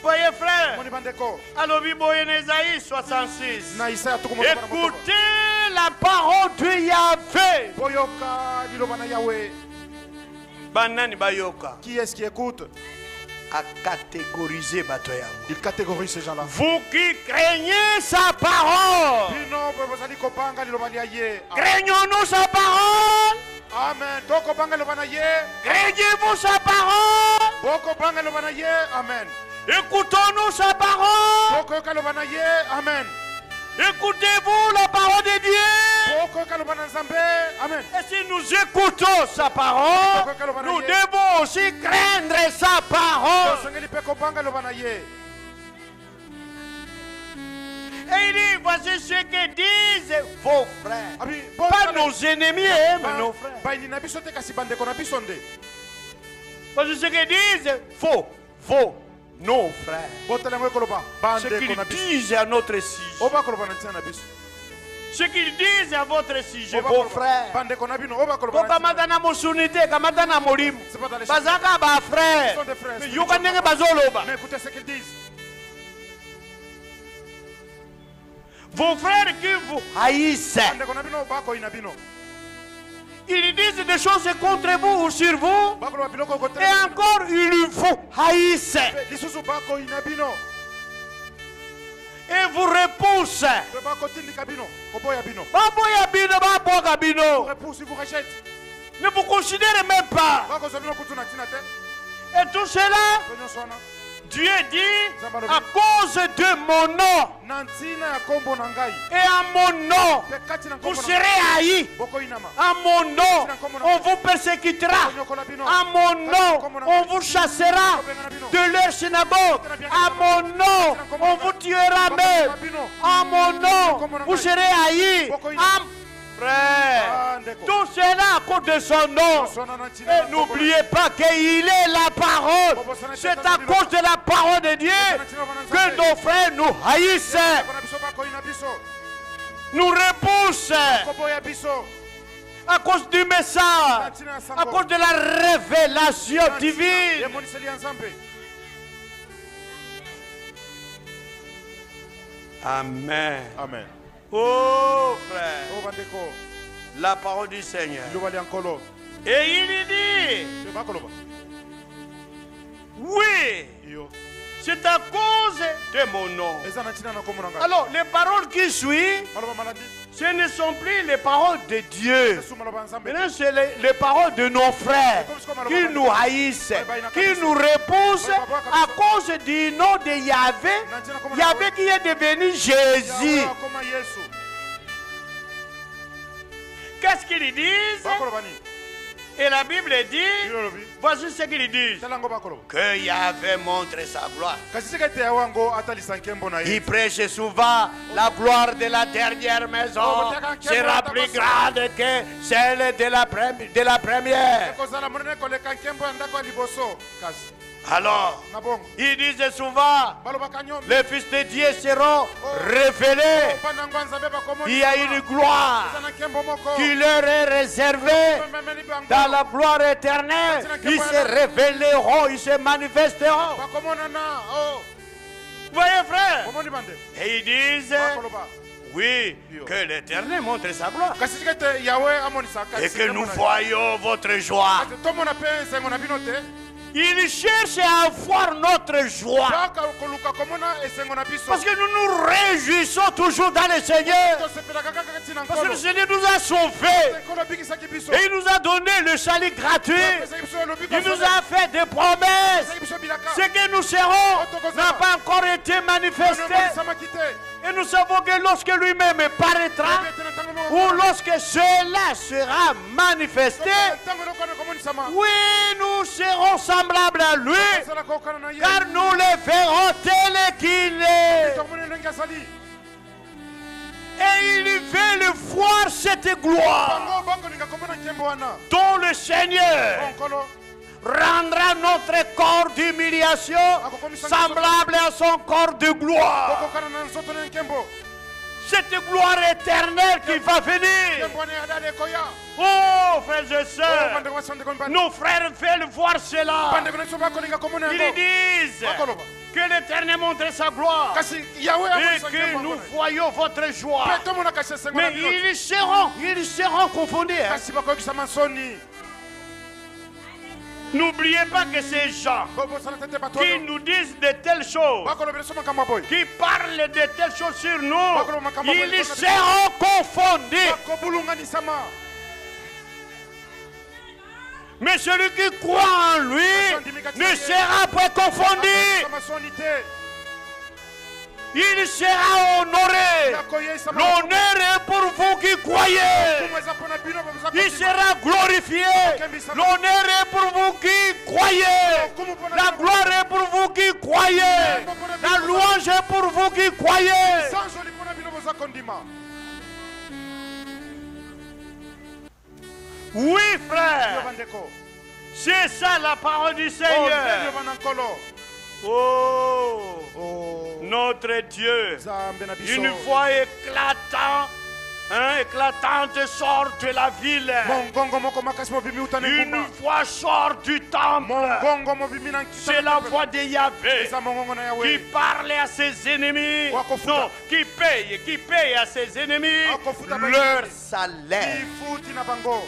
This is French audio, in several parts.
Voyez frère, alors Esaïe 66. Écoutez la parole de Yahvé. Banani bayoka. Qui est-ce qui écoute? À catégoriser Batoya. Il catégorise ces gens-là. Vous qui craignez sa parole. Craignons-nous sa parole? Amen. Craignez-vous sa parole? Amen. Écoutons-nous sa parole? Amen. Écoutez-vous la parole de Dieu? Amen. Et si nous écoutons sa parole, nous devons aussi craindre sa parole. Et il dit, voici ce que disent vos frères. Pas nos ennemis, mais nos frères. Voici ce que disent nos frères. Ce qu'ils disent à notre sujet. Ce qu'ils disent à votre sujet, vos frères. Kokamatana mosunite, kamatana molim. Bazaka ba frère. Yokanenge bazoloba. Mais écoutez ce qu'ils disent. Vos frères qui vous haïssent. Ils disent des choses contre vous ou sur vous. Et encore, ils vous haïssent. Et vous repoussent. Ne vous considérez même pas. Et tout cela, Dieu dit, à cause de mon nom, et à mon nom, vous serez haïs. À mon nom, on vous persécutera. À mon nom, on vous chassera de leur synagogue. À mon nom, on vous tuera même. À mon nom, vous serez haïs. Frère, tout cela à cause de son nom. Et n'oubliez pas qu'il est la parole. C'est à cause de la parole de Dieu que nos frères nous haïssent, nous repoussent, à cause du message, à cause de la révélation divine. Amen. Amen. Oh frère, la parole du Seigneur. Et il dit, oui, c'est à cause de mon nom. Alors les paroles qui suivent, ce ne sont plus les paroles de Dieu. Maintenant c'est les paroles de nos frères qui nous haïssent, qui nous repoussent à cause du nom de Yahvé. Yahvé qui est devenu Jésus. Qu'est-ce qu'ils disent? Et la Bible dit, voici ce qu'ils disent, que Yahvé montre sa gloire. Il prêche souvent la gloire de la dernière maison sera plus grande que celle de la première. Alors, ils disent souvent, les fils de Dieu seront révélés. Il y a une gloire qui leur est réservée. Dans la gloire éternelle, ils se révéleront, ils se manifesteront. Vous voyez, frère? Et ils disent, oui, que l'Éternel montre sa gloire. Et que nous voyons votre joie. Il cherche à voir notre joie. Parce que nous nous réjouissons toujours dans le Seigneur. Parce que le Seigneur nous a sauvés. Et il nous a donné le salut gratuit. Il nous a fait des promesses. Ce que nous serons n'a pas encore été manifesté. Et nous savons que lorsque lui-même paraîtra, ou lorsque cela sera manifesté, oui, nous serons semblables à lui, car nous le verrons tel qu'il est. Et il veut le voir cette gloire dont le Seigneur rendra notre corps d'humiliation semblable à son corps de gloire. Cette gloire éternelle qui va venir. Oh, frères et sœurs, nos frères veulent voir cela. Ils disent, Que l'Éternel montre sa gloire. kasi Yahweh Et amonisa que nkembo nous yango. voyons votre joie. Pe tomona kasi esengo na Mais bino. ils seront confondus. Hein. Kasi bakoyokisama soni. N'oubliez pas que ces gens Bobosana tete bato qui oyo. nous disent de telles choses, Bakolobela so makambo boy. qui parlent de telles choses sur nous, ils seront confondus. Bakobulunganisama. Mais celui qui croit en lui ne sera pas confondu. Sama soni te. Il sera honoré. Yakoyesama. L'honneur est pour vous qui croyez. Kumu eza mpona bino bakoza Il kondima. sera glorifié. L'honneur est pour vous qui croyez. La gloire est pour vous qui croyez. La louange est pour vous qui croyez. Sanzo lipona bino boza kondima. Oui, Yo frère. bandeko. C'est ça la parole du Oh, Seigneur. yo banankolo. Oh, Oh, notre Dieu. Nzambe na biso. Une voix éclatante, éclatante sort de la ville. Mongongo moko makasi mobimi utane Une ngumba. voix sort du temple. Mongongo mobimi na C'est la voix de Yahvé Eza mongongo na qui Yahweh. parle à ses ennemis. Wakofuta. Non, qui paye à ses ennemis Wakofuta leur bayi. salaire. Lifuti na bango.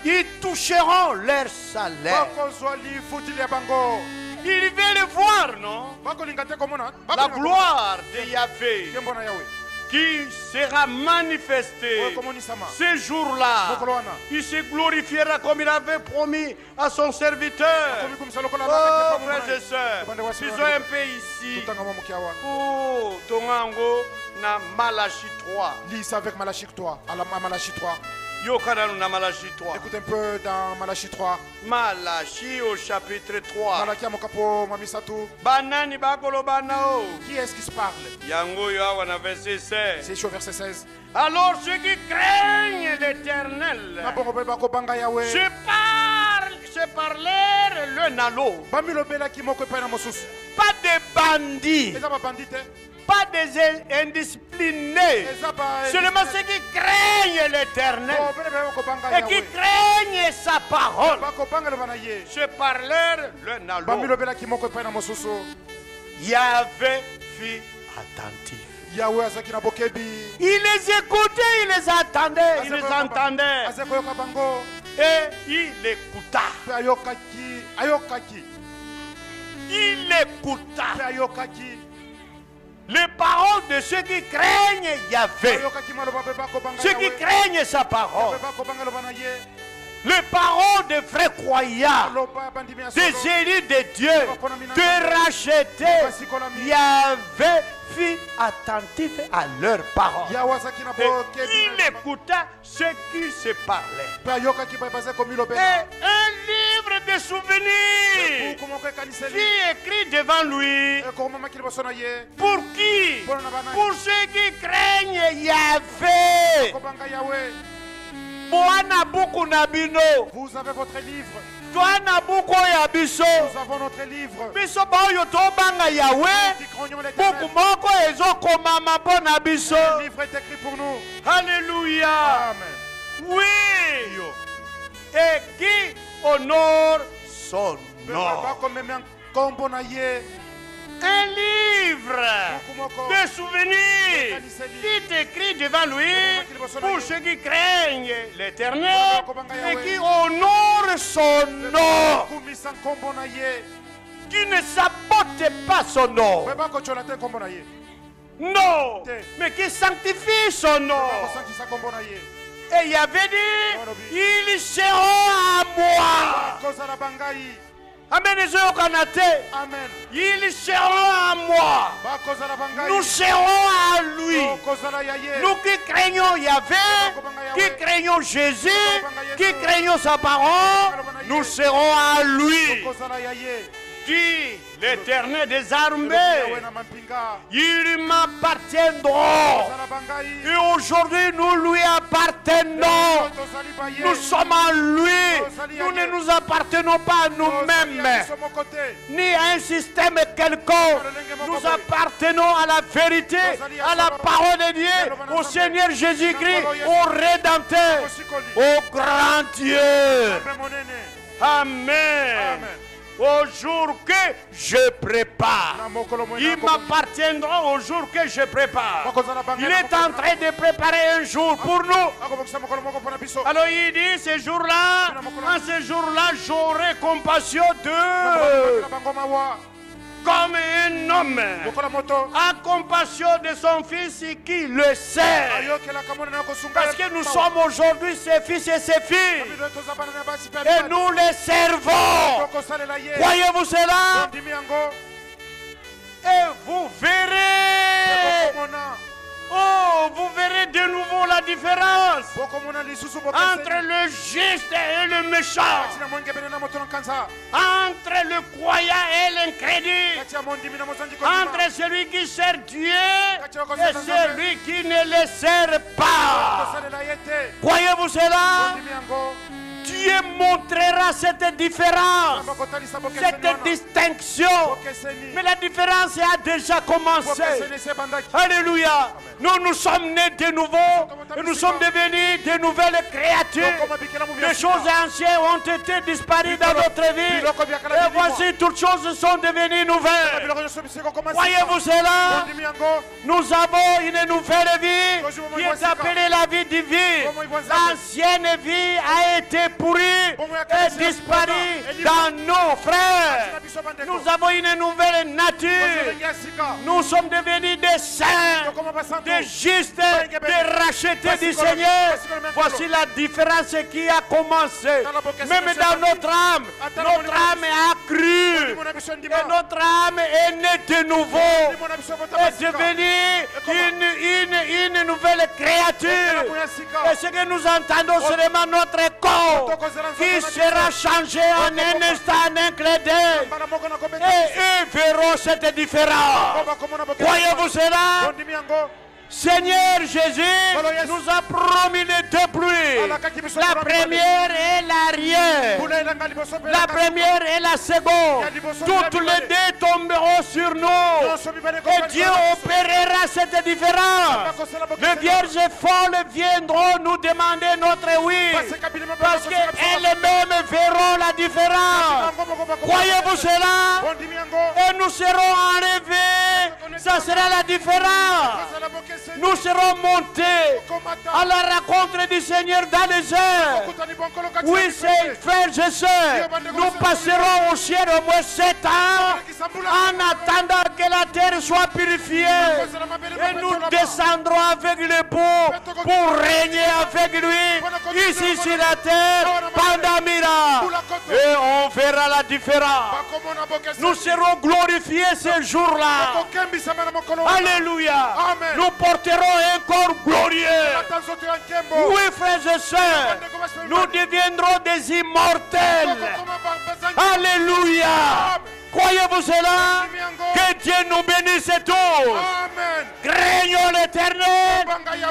Ils toucheront leur salaire. Bakozwa lifuti ya bango. Ils veulent voir, non? Bakolinga te komona. La gloire de Yahvé Kembo na Yahweh. qui sera manifestée Oyo komonisama. ce jour-là. Mokolo wana. Il se glorifiera comme il avait promis à son serviteur. Komi kumisa lokola Oh, bakete pa frères et sœurs, Bande wasi bisons wana. un peu ici. Tutanga mwa mokiawa. Oh, Tongango na Malachi 3. Lis avec Malachie 3. À Malachie 3. Yokananu na Malachi 3. Écoute un peu dans Malachie 3. Malachi au chapitre 3. Malachie à Mokapo Mamisatu. Banani bakoloba nao. Qui est-ce qui se parle? Yango yo awa na verset 16. C'est au verset 16. Alors ceux qui craignent l'Éternel Nabongo bako banga Yahweh. se parlèrent l'un à l'autre. Bamilo bela ki moko epai na mosusu. Pas des bandits, Eza ba bandite. pas des indisciplinés. Eza ba Seulement ceux qui craignent l'Éternel Oh, bele bele bako banga et qui Yahweh. craignent sa parole Bako banga le banaye. se parlèrent l'un à Bamilo l'autre. bela ki moko epai na mosusu. Yahvé fit attentif. Yahweh azaki na bokebi. Il les écoutait, il les attendait, il les entendait. Azaki koyoka bango. Et il écouta. Pe ayokaki. Ayokaki. Il écouta Pe ayokaki. les paroles de ceux qui craignent Yahvé. Ayokaki maloba be bako banga Ceux qui Yahweh. craignent sa parole. Be bako banga le banaye. Les paroles des vrais croyants, Aloba bandimi ya solo. des élus de Dieu, de racheter. Yahvé fit attentif à leurs paroles. Yahweh azaki na Et bokebi. il écouta ce qui se parlait. Pe ayokaki ba baze komilo Et bela. un livre de souvenirs Buku moko ekaniseli. fut écrit devant lui. Ekomamaki liboso na ye. Pour qui? Mpona na bana. Pour ceux qui craignent Yahvé. Kobanga Yahweh. Bwana buku na bino. Vous avez votre livre. Twana buku ya biso. Nous avons notre livre. Biso baoyo tobanga Yahvé. Qui croyons Buku l'Éternel. moko ezokomama mpo na biso. Le livre est écrit pour nous. Alléluia. Amen. Oui. Et qui honore son nom. Bakomema nkombo na ye. Un livre Buku moko. de souvenirs fut écrit devant lui pour ceux qui craignent l'Éternel et qui honorent son nom, Kumisa nkombo na ye. qui ne sabotent pas son nom, Pe bakochola te nkombo na ye. non, mais qui sanctifient son nom. Bakosangisa nkombo na ye. Et il avait dit, ils seront à moi. Kozala bangai. Amen, Kanate. Amen. Ils seront à moi. Bakozala bangai. Nous serons à lui. Kozala ya ye. Nous qui craignons Yahvé, qui craignons Jésus, qui craignons sa parole, nous serons à lui. Kozala ya ye. Dit l'Éternel des armées, Yahweh na mampinga. ils m'appartiendront. Kozala bangai. Et aujourd'hui, nous lui appartenons. Tozali ba ye. Nous sommes à lui. Nous ne nous appartenons pas à nous-mêmes, ni à un système quelconque. Nous appartenons à la vérité, à la parole de Dieu, au Seigneur Jésus-Christ, au Rédempteur, au grand Dieu. Amen. Amen. au jour que je prépare. Ils m'appartiendront au jour que je prépare. Il est en train de préparer un jour pour nous. Alors il dit, ce jour-là, en ce jour-là, j'aurai compassion d'eux. Comme un homme a compassion de son fils qui le sert. Parce que nous sommes aujourd'hui ses fils et ses filles. Et nous les servons. Croyez-vous cela? Et vous verrez. Oh, vous verrez de nouveau la différence entre le juste et le méchant, entre le croyant et l'incrédule, entre celui qui sert Dieu et celui qui ne le sert pas. Croyez-vous cela? Dieu montrera cette différence, cette distinction. Mais la différence a déjà commencé. Alléluia. Nous sommes nés de nouveau et nous sommes devenus de nouvelles créatures. Les choses anciennes ont été disparues dans notre vie. Et voici, toutes choses sont devenues nouvelles. Voyez-vous cela? Nous avons une nouvelle vie qui est appelée la vie divine. L'ancienne vie a été pourrie et disparue dans nos frères. Nous avons une nouvelle nature. Nous sommes devenus des saints, des justes, des rachetés du Seigneur. Voici la différence qui a commencé. Même dans notre âme a cru. Et notre âme est née de nouveau. Est devenue une nouvelle créature. Et ce que nous entendons seulement notre corps qui sera changé en un instant, en un clin d'œil. Et eux verront cette différence. Croyez-vous cela? Seigneur Jésus nous a promis les deux pluies. La première et l'arrière. La première et la seconde. Toutes les deux tomberont sur nous. Et Dieu opérera cette différence. Les vierges folles viendront nous demander notre oui. Parce qu'elles-mêmes verront la différence. Croyez-vous cela? Et nous serons enlevés. Ça sera la différence. Nous serons montés à la rencontre du Seigneur dans les airs. Oui, frères et sœurs, nous passerons au ciel au moins 7 ans en attendant que la terre soit purifiée. Et nous descendrons avec le beau pour régner avec lui ici sur la terre pendant 1000 ans. Et on verra la différence. Nous serons glorifiés ce jour-là. Alléluia. Nous porterons un corps glorieux. Oui, frères et sœurs, nous deviendrons des immortels. Alléluia. Croyez-vous cela? Que Dieu nous bénisse tous. Craignons l'Éternel,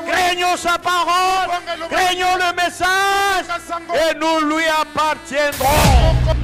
craignons sa parole, craignons le message et nous lui appartiendrons.